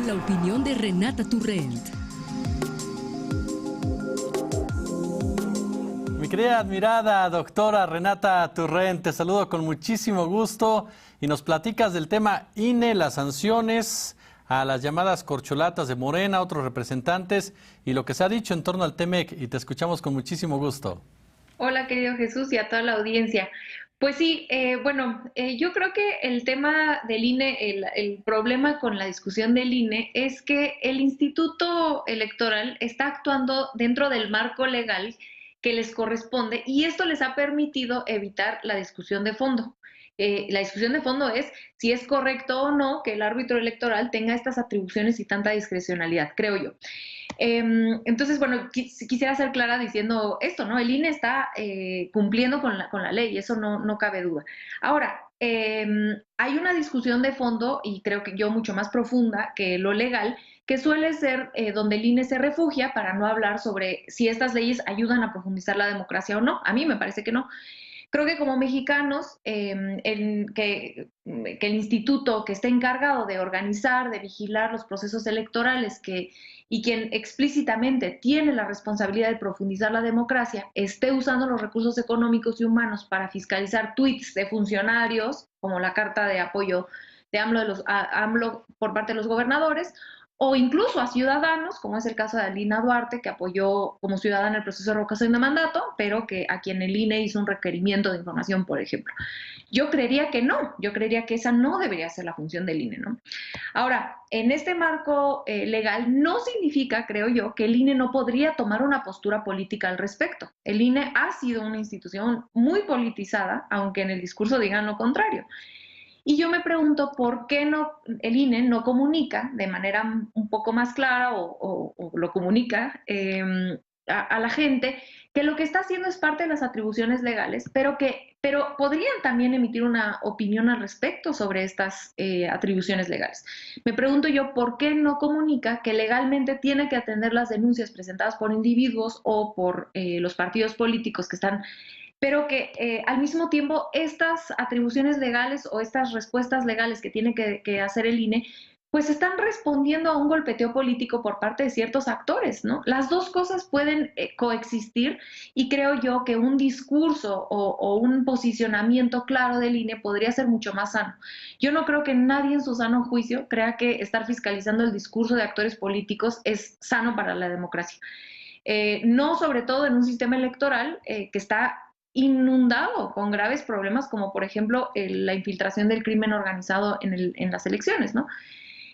la opinión de Renata Turrent. Mi querida admirada doctora Renata Turrent, te saludo con muchísimo gusto y nos platicas del tema INE, las sanciones a las llamadas corcholatas de Morena, otros representantes y lo que se ha dicho en torno al TEMEC, y te escuchamos con muchísimo gusto. Hola, querido Jesús, y a toda la audiencia. Pues sí, yo creo que el tema del INE, el problema con la discusión del INE es que el Instituto Electoral está actuando dentro del marco legal que les corresponde y esto les ha permitido evitar la discusión de fondo. La discusión de fondo es si es correcto o no que el árbitro electoral tenga estas atribuciones y tanta discrecionalidad, creo yo. Entonces, bueno, quisiera ser clara diciendo esto, ¿no? El INE está cumpliendo con la ley, eso no cabe duda. Ahora, hay una discusión de fondo, y creo que yo mucho más profunda que lo legal, que suele ser donde el INE se refugia para no hablar sobre si estas leyes ayudan a profundizar la democracia o no. A mí me parece que no. Creo que como mexicanos, que el instituto que está encargado de organizar, de vigilar los procesos electorales y quien explícitamente tiene la responsabilidad de profundizar la democracia, esté usando los recursos económicos y humanos para fiscalizar tweets de funcionarios, como la carta de apoyo de AMLO por parte de los gobernadores, o incluso a ciudadanos, como es el caso de Alina Duarte, que apoyó como ciudadana el proceso de revocación de mandato, pero que a quien el INE hizo un requerimiento de información, por ejemplo. Yo creería que no, yo creería que esa no debería ser la función del INE, ¿no? Ahora, en este marco legal no significa, creo yo, que el INE no podría tomar una postura política al respecto. El INE ha sido una institución muy politizada, aunque en el discurso digan lo contrario. Y yo me pregunto por qué el INE no comunica de manera un poco más clara o lo comunica a la gente que lo que está haciendo es parte de las atribuciones legales, pero podrían también emitir una opinión al respecto sobre estas atribuciones legales. Me pregunto yo por qué no comunica que legalmente tiene que atender las denuncias presentadas por individuos o por los partidos políticos que están, pero que al mismo tiempo estas atribuciones legales o estas respuestas legales que tiene que hacer el INE, pues están respondiendo a un golpeteo político por parte de ciertos actores, ¿no? Las dos cosas pueden coexistir y creo yo que un discurso o un posicionamiento claro del INE podría ser mucho más sano. Yo no creo que nadie en su sano juicio crea que estar fiscalizando el discurso de actores políticos es sano para la democracia. No sobre todo en un sistema electoral que está inundado con graves problemas como por ejemplo la infiltración del crimen organizado en las elecciones, ¿no?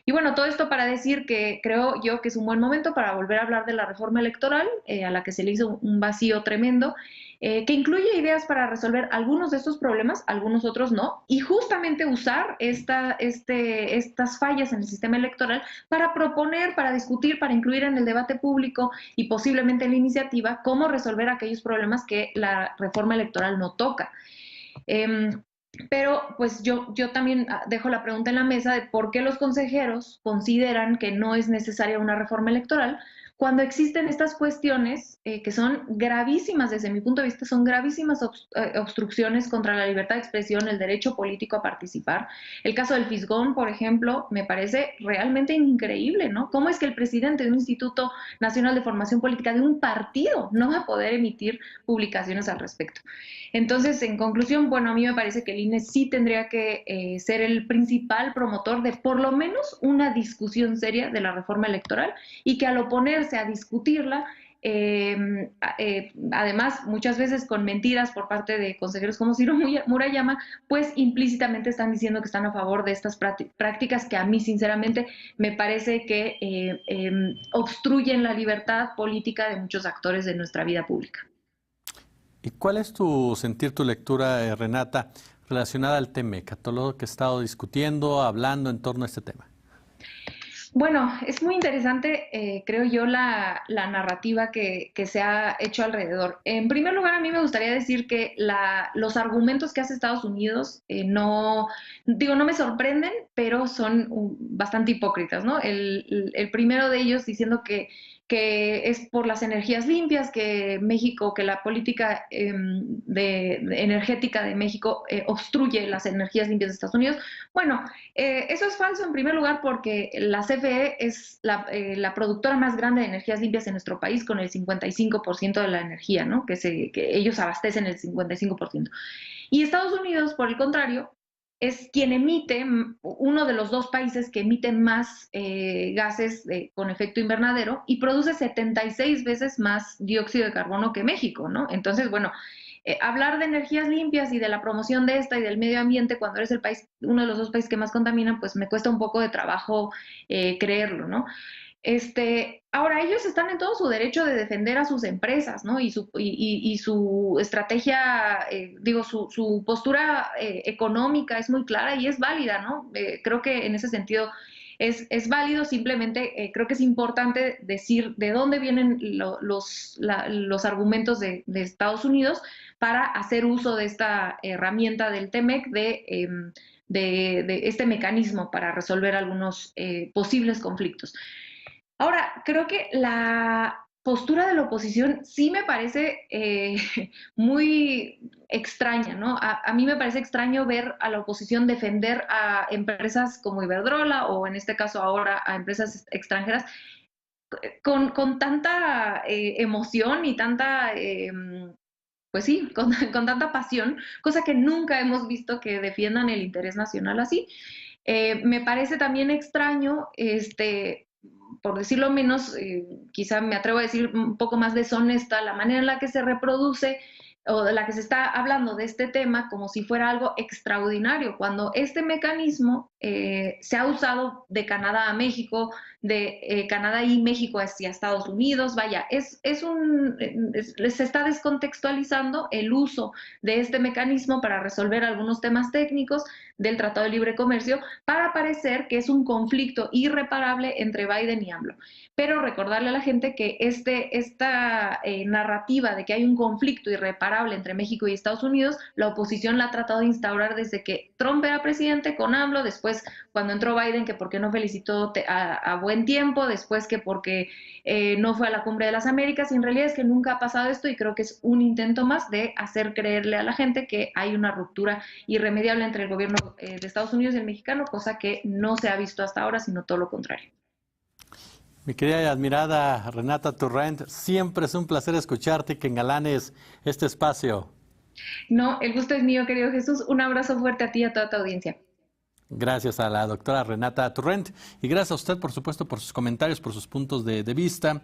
Y bueno, todo esto para decir que creo yo que es un buen momento para volver a hablar de la reforma electoral, a la que se le hizo un vacío tremendo, que incluye ideas para resolver algunos de estos problemas, algunos otros no, y justamente usar estas fallas en el sistema electoral para proponer, para discutir, para incluir en el debate público y posiblemente en la iniciativa cómo resolver aquellos problemas que la reforma electoral no toca. Pero pues yo también dejo la pregunta en la mesa de por qué los consejeros consideran que no es necesaria una reforma electoral cuando existen estas cuestiones que son gravísimas, desde mi punto de vista, son gravísimas obstrucciones contra la libertad de expresión, el derecho político a participar. El caso del Fisgón, por ejemplo, me parece realmente increíble, ¿no? ¿Cómo es que el presidente de un Instituto Nacional de Formación Política de un partido no va a poder emitir publicaciones al respecto? Entonces, en conclusión, bueno, a mí me parece que el INE sí tendría que ser el principal promotor de por lo menos una discusión seria de la reforma electoral y que al oponerse a discutirla, además muchas veces con mentiras por parte de consejeros como Ciro Murayama, pues implícitamente están diciendo que están a favor de estas prácticas que a mí sinceramente me parece que obstruyen la libertad política de muchos actores de nuestra vida pública. ¿Y cuál es tu sentir, tu lectura, Renata, relacionada al TEMEC, a todo lo que he estado discutiendo, hablando en torno a este tema? Bueno, es muy interesante, creo yo, la narrativa que se ha hecho alrededor. En primer lugar, a mí me gustaría decir que los argumentos que hace Estados Unidos no me sorprenden, pero son bastante hipócritas, ¿no? El primero de ellos diciendo que que es por las energías limpias, que México, que la política energética de México obstruye las energías limpias de Estados Unidos. Bueno, eso es falso en primer lugar porque la CFE es la productora más grande de energías limpias en nuestro país, con el 55% de la energía, ¿no? Que ellos abastecen el 55%. Y Estados Unidos, por el contrario, es quien emite, uno de los dos países que emiten más gases con efecto invernadero y produce 76 veces más dióxido de carbono que México, ¿no? Entonces, bueno, hablar de energías limpias y de la promoción de esta y del medio ambiente cuando eres el país, uno de los dos países que más contaminan, pues me cuesta un poco de trabajo creerlo, ¿no? Ahora, ellos están en todo su derecho de defender a sus empresas, ¿no? Y su estrategia, su postura económica es muy clara y es válida, ¿no? Creo que en ese sentido es válido, simplemente creo que es importante decir de dónde vienen los argumentos de Estados Unidos para hacer uso de esta herramienta del TEMEC de este mecanismo para resolver algunos posibles conflictos. Ahora, creo que la postura de la oposición sí me parece muy extraña, ¿no? A mí me parece extraño ver a la oposición defender a empresas como Iberdrola o en este caso ahora a empresas extranjeras con tanta emoción y tanta, pues sí, con tanta pasión, cosa que nunca hemos visto que defiendan el interés nacional así. Me parece también extraño, por decirlo menos, quizá me atrevo a decir un poco más deshonesta, la manera en la que se reproduce o de la que se está hablando de este tema como si fuera algo extraordinario, cuando este mecanismo se ha usado de Canadá a México, de Canadá y México hacia Estados Unidos, vaya, se está descontextualizando el uso de este mecanismo para resolver algunos temas técnicos del Tratado de Libre Comercio para parecer que es un conflicto irreparable entre Biden y AMLO. Pero recordarle a la gente que esta narrativa de que hay un conflicto irreparable entre México y Estados Unidos, la oposición la ha tratado de instaurar desde que Trump era presidente con AMLO, después cuando entró Biden que porque no felicitó a buen tiempo, después que porque no fue a la Cumbre de las Américas, y en realidad es que nunca ha pasado esto y creo que es un intento más de hacer creerle a la gente que hay una ruptura irremediable entre el gobierno de Estados Unidos y el mexicano, cosa que no se ha visto hasta ahora, sino todo lo contrario. Mi querida y admirada Renata Turrent, siempre es un placer escucharte y que engalanes este espacio. No, el gusto es mío, querido Jesús. Un abrazo fuerte a ti y a toda tu audiencia. Gracias a la doctora Renata Turrent y gracias a usted, por supuesto, por sus comentarios, por sus puntos de vista.